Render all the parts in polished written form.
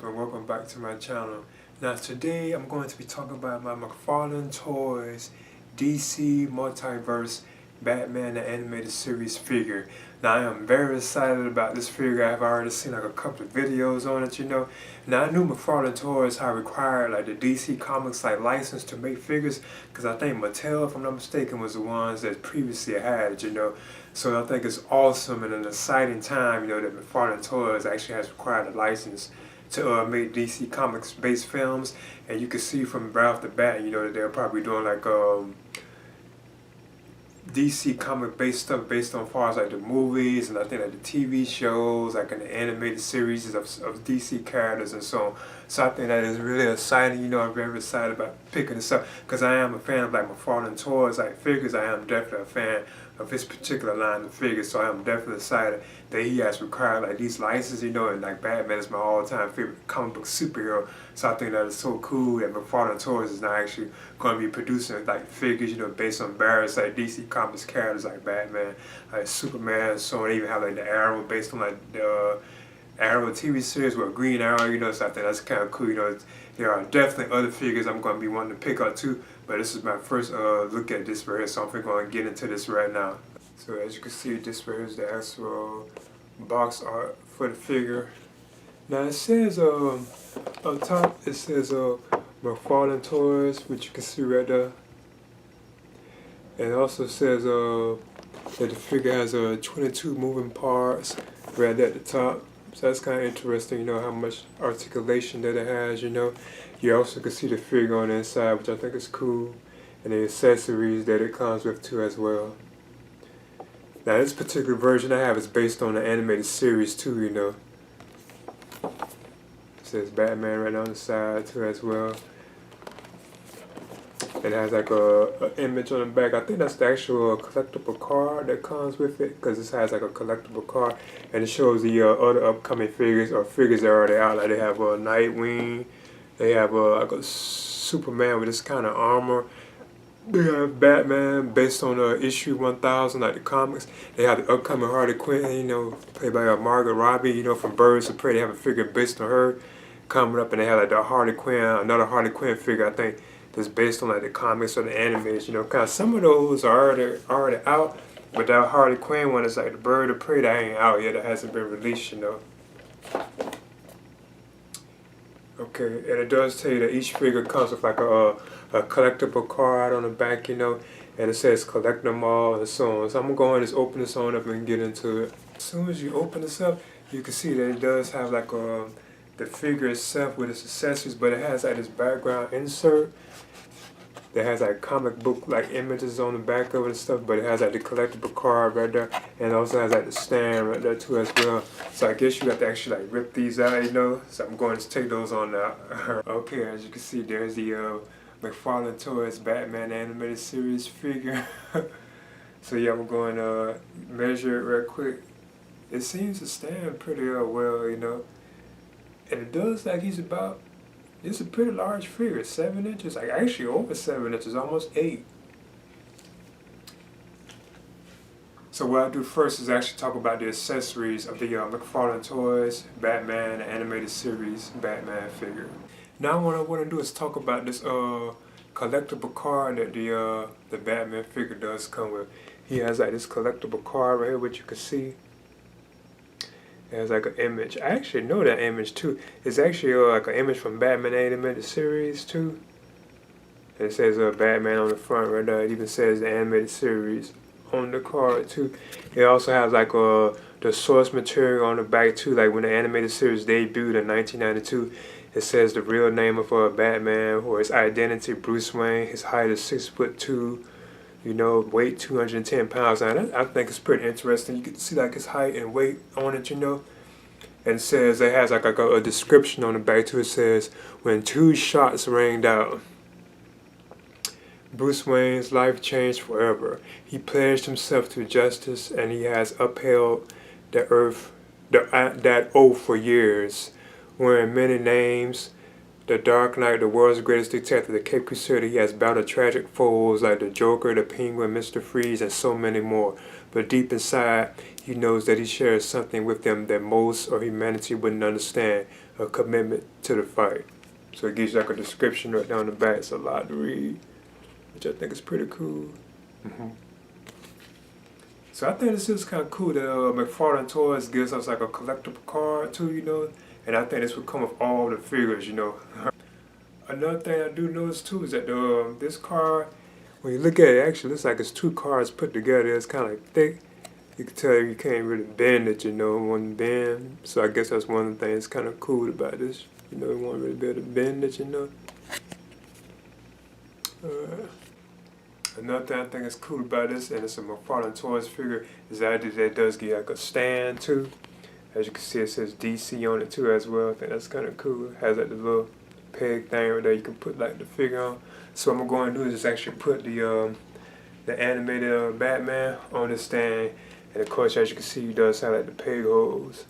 up and welcome back to my channel. Now today I'm going to be talking about my McFarlane Toys DC Multiverse Batman the Animated Series figure. Now I am very excited about this figure. I've already seen like a couple of videos on it, Now I knew McFarlane Toys had required like the DC Comics like license to make figures, because I think Mattel, if I'm not mistaken, was the ones that previously had it, So I think it's awesome and an exciting time, that McFarlane Toys actually has required a license to make DC Comics based films. And you can see from right off the bat, that they're probably doing like DC comic based stuff based on far as like the movies and I think like the TV shows, like in the animated series of DC characters and so on. So I think that is really exciting. I'm very excited about picking this up because I am a fan of like McFarlane Toys like figures. I am definitely a fan of his particular line of figures, so I am definitely excited that he has required like these licenses, and like Batman is my all-time favorite comic book superhero. So I think that is so cool that McFarlane Toys is now actually going to be producing like figures, based on various like DC Comics characters like Batman, like Superman, and so on. Even have like the Arrow based on like the Arrow TV series with Green Arrow, so I think that's kind of cool. There are definitely other figures I'm going to be wanting to pick up too, but this is my first look at this right here, so I'm going to get into this right now. So as you can see, this right here is the actual box art for the figure. Now it says up top, it says McFarlane Toys, which you can see right there. And it also says that the figure has 22 moving parts right there at the top. So that's kind of interesting, how much articulation that it has, You also can see the figure on the inside, which I think is cool, and the accessories that it comes with too as well. Now this particular version I have is based on the animated series too, It says Batman right on the side too as well. It has like a image on the back. I think that's the actual collectible card that comes with it, because this has like a collectible card, and it shows the other upcoming figures or figures that are already out. Like they have a Nightwing, they have like a Superman with this kind of armor. They have Batman based on issue 1000, like the comics. They have the upcoming Harley Quinn, played by Margot Robbie, from Birds of Prey. They have a figure based on her coming up, and they have like the Harley Quinn, another Harley Quinn figure, I think, that's based on like the comics or the animation, kind of some of those are already out, but that Harley Quinn one is like the Bird of Prey that ain't out yet, that hasn't been released, Okay, and it does tell you that each figure comes with like a collectible card on the back, and it says collect them all and so on. So I'm gonna go and just open this on up and get into it. As soon as you open this up, you can see that it does have like the figure itself with its accessories, but it has like this background insert that has like comic book like images on the back of it and stuff, but it has like the collectible card right there, and it also has like the stand right there too as well. So I guess you have to actually like rip these out, So I'm going to take those on now. Okay, as you can see, there's the McFarlane Toys Batman Animated Series figure. So yeah, I'm going to measure it real quick. It seems to stand pretty well, and it does like it's a pretty large figure, 7 inches, like actually over 7 inches, almost 8. So what I do first is actually talk about the accessories of the McFarlane Toys Batman Animated Series Batman figure. Now what I want to do is talk about this collectible card that the Batman figure does come with. He has like this collectible card right here, which you can see. It has like an image. I actually know that image too. It's actually like an image from Batman Animated Series too. And it says Batman on the front right there. It even says the animated series on the card too. It also has like the source material on the back too. Like when the animated series debuted in 1992, it says the real name of Batman or his identity, Bruce Wayne. His height is 6'2". Weight 210 pounds. Now I think it's pretty interesting. You can see like his height and weight on it, And it says, it has like a description on the back too. It says, when 2 shots rang out, Bruce Wayne's life changed forever. He pledged himself to justice, and he has upheld that oath for years, wearing many names. The Dark Knight, the world's greatest detective, the Cape Crusader, he has battled tragic foes like the Joker, the Penguin, Mr. Freeze, and so many more. But deep inside, he knows that he shares something with them that most of humanity wouldn't understand, a commitment to the fight. So it gives you like a description right down the back. It's a lot to read, which I think is pretty cool. So I think this is kind of cool that McFarlane Toys gives us like a collectible card too, you know. And I think this would come with all the figures, you know. Another thing I do notice too is that this card, when you look at it, it actually looks like it's two cards put together. It's kind of like thick. You can tell you can't really bend it, you know, one bend. So I guess that's one of the things kind of cool about this. You know, you won't really be able to bend it, you know. Another thing I think is cool about this, and it's a McFarlane Toys figure, is that it does get like a stand too. As you can see, it says DC on it too as well. I think that's kind of cool. It has like the little peg thing right there you can put like the figure on. So what I'm going to do is just actually put the animated Batman on the stand. And of course, as you can see, he does have like the peg holes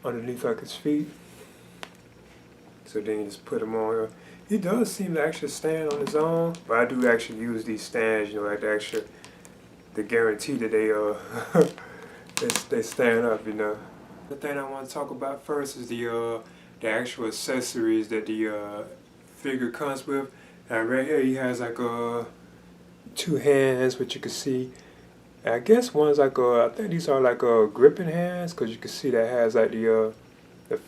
underneath like his feet. So then you just put him on here. He does seem to actually stand on his own, but I do actually use these stands, you know, like the guarantee that they stand up, you know. The thing I want to talk about first is the actual accessories that the figure comes with. And right here he has like two hands, which you can see. And I guess one's like I think these are like gripping hands, because you can see that has like the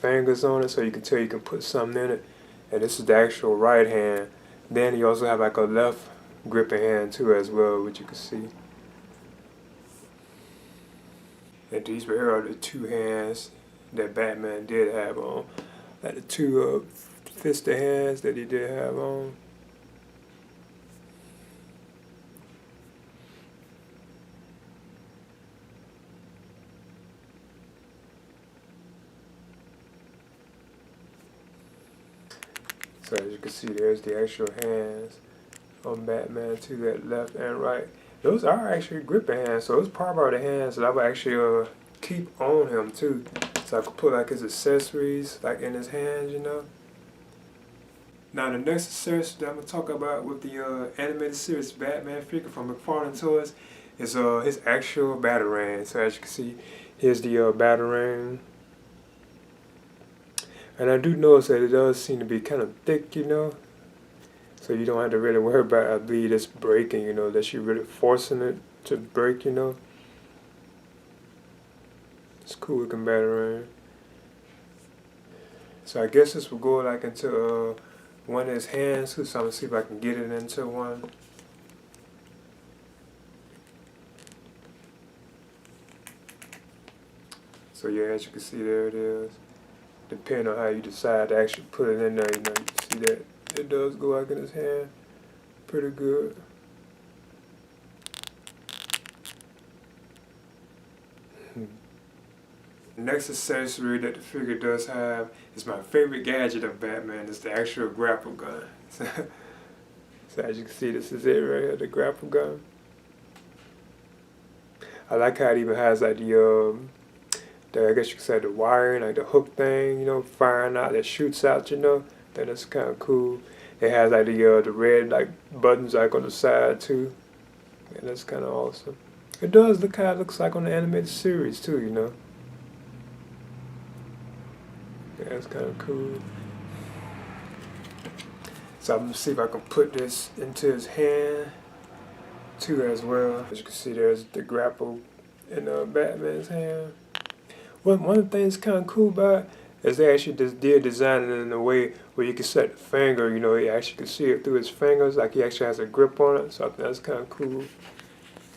fingers on it, so you can tell you can put something in it. And this is the actual right hand. Then you also have like a left gripping hand too as well, which you can see. And these right here are the two hands that Batman did have on. Like the two fisted hands that he did have on. So as you can see, there's the actual hands on Batman to that left and right. Those are actually gripping hands, so those probably are the hands that I would actually keep on him too. So I could put like his accessories like in his hands, you know. Now the next accessory that I'm gonna talk about with the animated series Batman figure from McFarlane Toys is his actual Batarang. So as you can see, here's the Batarang. And I do notice that it does seem to be kind of thick, you know. So you don't have to really worry about, I believe, this breaking, you know, that you're really forcing it to break, you know. It's cool looking Batarang. So I guess this will go like into one of his hands too, so I'm gonna see if I can get it into one. So yeah, as you can see, there it is. Depending on how you decide to actually put it in there, you know, you can see that it does go like in his hand pretty good. The next accessory that the figure does have is my favorite gadget of Batman. It's the actual grapple gun. So as you can see, this is it right here, the grapple gun. I like how it even has like I guess you could say the wiring, like the hook thing, you know, firing out that shoots out, you know. That is kind of cool. It has like the red like buttons like on the side too. And that's kind of awesome. It does look how it looks like on the animated series too, you know. Yeah, that's kind of cool. So I'm gonna see if I can put this into his hand too as well. As you can see, there's the grapple in Batman's hand. One of the things kind of cool about it is they actually just did design it in a way where you can set the finger, you know, you actually can see it through his fingers, like he actually has a grip on it. So I think that's kind of cool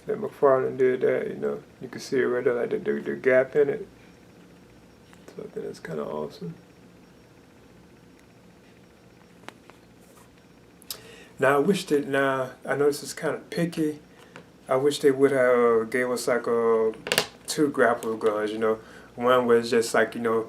that McFarlane did that, you know. You can see it right there, like the gap in it. So I think that's kind of awesome. Now I know this is kind of picky. I wish they would have gave us like two grapple guns, you know. One was just like, you know,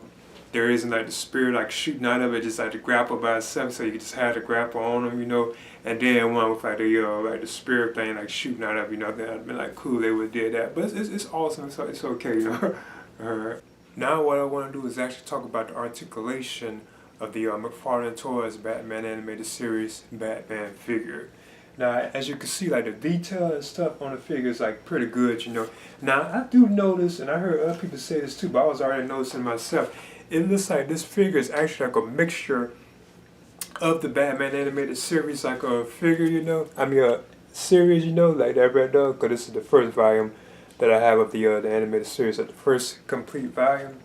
there isn't like the spear like shooting out of it, just like the grapple by itself, so you can just have the grapple on them, you know. And then one with like the spear thing like shooting out of, you know. That'd been like cool. They would have did that, but it's awesome. So it's okay, you know. Alright. Now what I want to do is actually talk about the articulation of the McFarlane Toys Batman animated series Batman figure. Now, as you can see, like the detail and stuff on the figure is like pretty good, you know. Now, I do notice, and I heard other people say this too, but I was already noticing myself. It looks like this figure is actually like a mixture of the Batman animated series, like a figure, you know. I mean, a series, you know, like that Red Dog, because this is the first volume that I have of the animated series, like the first complete volume.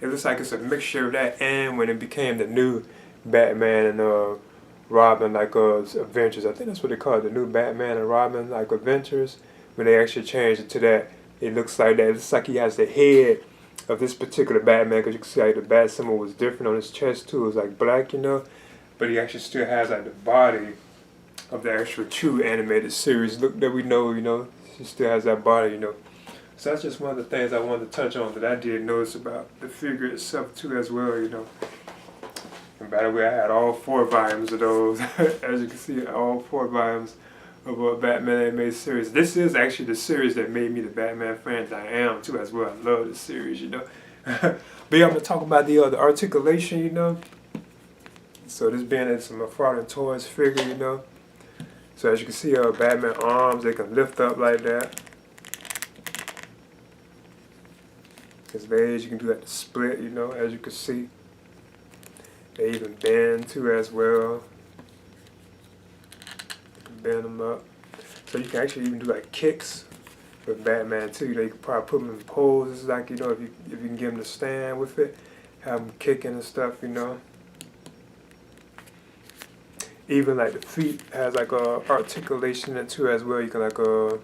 It looks like it's a mixture of that and when it became the new Batman and Robin, like Adventures. I think that's what they call it, the new Batman and Robin, like Adventures. When they actually changed it to that, it looks like that. It looks like he has the head of this particular Batman, because you can see like the bat symbol was different on his chest too. It was like black, you know, but he actually still has like the body of the actual true animated series look that we know, you know. He still has that body, you know. So that's just one of the things I wanted to touch on that I did notice about the figure itself too as well, you know. And by the way, I had all 4 volumes of those. As you can see, all 4 volumes of a Batman animated series. This is actually the series that made me the Batman fan that I am too as well. I love this series, you know. But yeah, I'm going to talk about the articulation, you know. So this being it's a McFarlane Toys figure, you know. So as you can see, Batman arms, they can lift up like that. His legs, you can do like the split, you know, as you can see. They even bend too as well. You can bend them up. So you can actually even do like kicks with Batman too. You know, you can probably put them in poses, like, you know, if you can get him to stand with it, have him kicking and stuff, you know. Even like the feet has like a articulation in it too as well. You can like it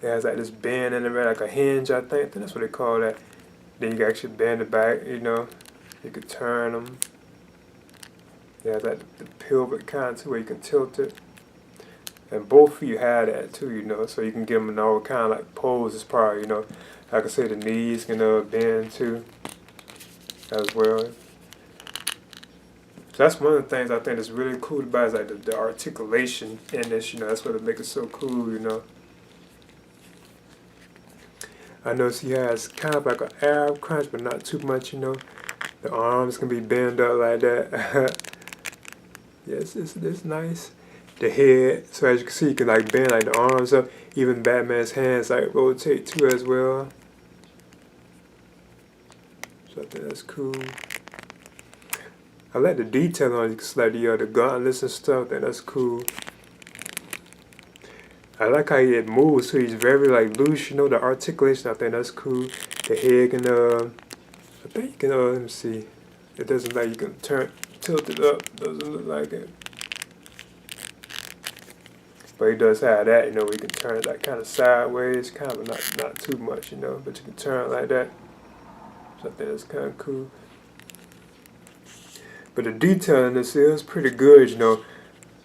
has like this bend in it, like a hinge, I think that's what they call that. Then you can actually bend it back, you know. You can turn them. It has like the pelvic kind too, where you can tilt it. And both feet have that too, you know. So you can get them in all kind of like poses, probably, you know. Like I say, the knees can bend too, as well. So that's one of the things I think that's really cool about it, is like the articulation in this, you know. That's what makes it so cool, you know. I notice he has kind of like an Arab crunch, but not too much, you know. The arms can be bent up like that. Yes, it's nice. The head, so as you can see, you can like bend like the arms up. Even Batman's hands like rotate too as well. So I think that's cool. I like the detail on it. You can see like the gauntlets and stuff. I think that's cool. I like how it moves, so he's very like loose, you know, the articulation, I think that's cool. The head can, I think you can, let me see. It doesn't like you can tilt it up, doesn't look like it. But he does have that, you know, where you can turn it like kind of sideways, kind of not too much, you know, but you can turn it like that. So I think that's kind of cool. But the detail in this is pretty good, you know.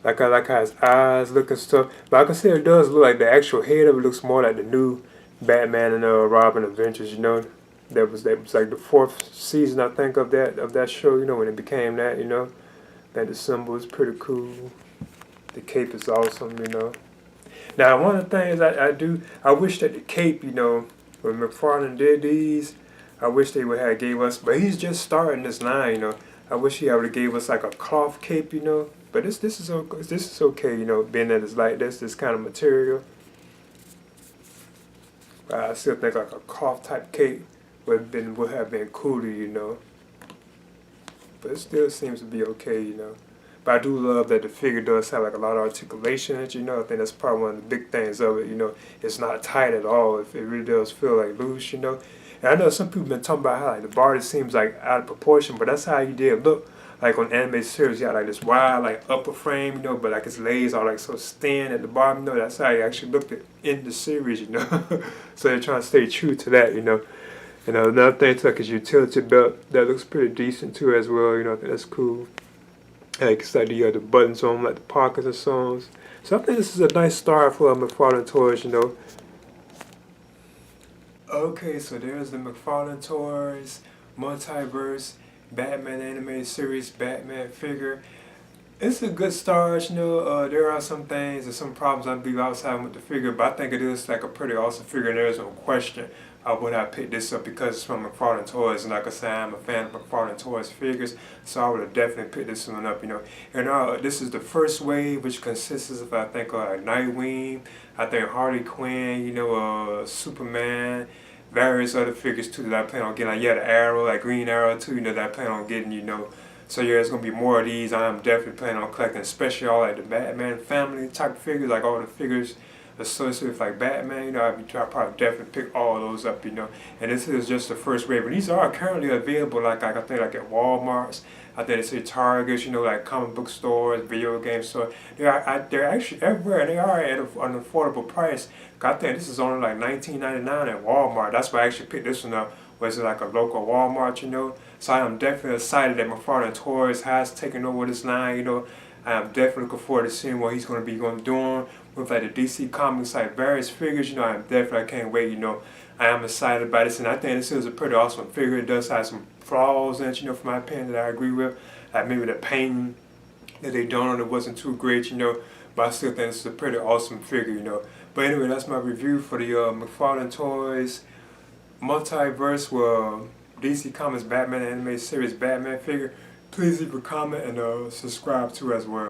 Like I like how his eyes look and stuff. But like I said, it does look like the actual head of it looks more like the new Batman and Robin Adventures, you know. That was like the 4th season, I think, of that show, you know, when it became that, you know. That the symbol is pretty cool. The cape is awesome, you know. Now, one of the things I wish that the cape, you know, when McFarlane did these, I wish they would have gave us, but he's just starting this line, you know. I wish he would have gave us like a cloth cape, you know. But this is okay, you know, being that it's like this kind of material. I still think like a cloth type cape would have been cooler, you know. But it still seems to be okay, you know. But I do love that the figure does have like a lot of articulation in it, you know. I think that's probably one of the big things of it, you know. It's not tight at all. If it really does feel like loose, you know. And I know some people have been talking about how like the body seems like out of proportion, but that's how he did look. Like on animated series, you got like this wide like upper frame, you know, but like his legs are like so thin at the bottom, you know. That's how he actually looked in the series, you know. So they're trying to stay true to that, you know. And another thing too, like his utility belt, that looks pretty decent too as well, you know. I think that's cool. Like it's like the buttons on like the pockets and so on. So I think this is a nice start for McFarlane Toys, you know. Okay, so there's the McFarlane Toys Multiverse Batman animated series Batman figure. It's a good start, you know. There are some things and some problems I believe outside with the figure, but I think it is like a pretty awesome figure. And there's no question would I pick this up because it's from McFarlane Toys, and like I said, I'm a fan of McFarlane Toys figures, so I would have definitely picked this one up, you know. And this is the first wave, which consists of I think Nightwing, I think Harley Quinn, you know, Superman, various other figures too that I plan on getting. Like yeah, the Arrow, like Green Arrow too, you know, that I plan on getting, you know. So yeah, there's gonna be more of these. I'm definitely planning on collecting, especially all like the Batman family type figures, like all the figures associated with like Batman. You know, I'll probably definitely pick all of those up. You know, and this is just the first wave. But these are currently available, like I think like at WalMarts. I think it's at Targets. You know, like comic book stores, video game stores. They're actually everywhere. And they are at an affordable price. I think this is only like $19.99 at Walmart. That's why I actually picked this one up. Was it like a local Walmart, you know? So I am definitely excited that McFarlane Toys has taken over this line, you know. I am definitely looking forward to seeing what he's going to be doing with like the DC Comics, like various figures, you know. I can't wait, you know. I am excited about this, and I think this is a pretty awesome figure. It does have some flaws in it, you know, from my opinion, that I agree with. Like maybe the painting that they done on it wasn't too great, you know. But I still think it's a pretty awesome figure, you know. But anyway, that's my review for the McFarlane Toys Multiverse with DC Comics Batman animated series Batman figure. Please leave a comment and subscribe to as well.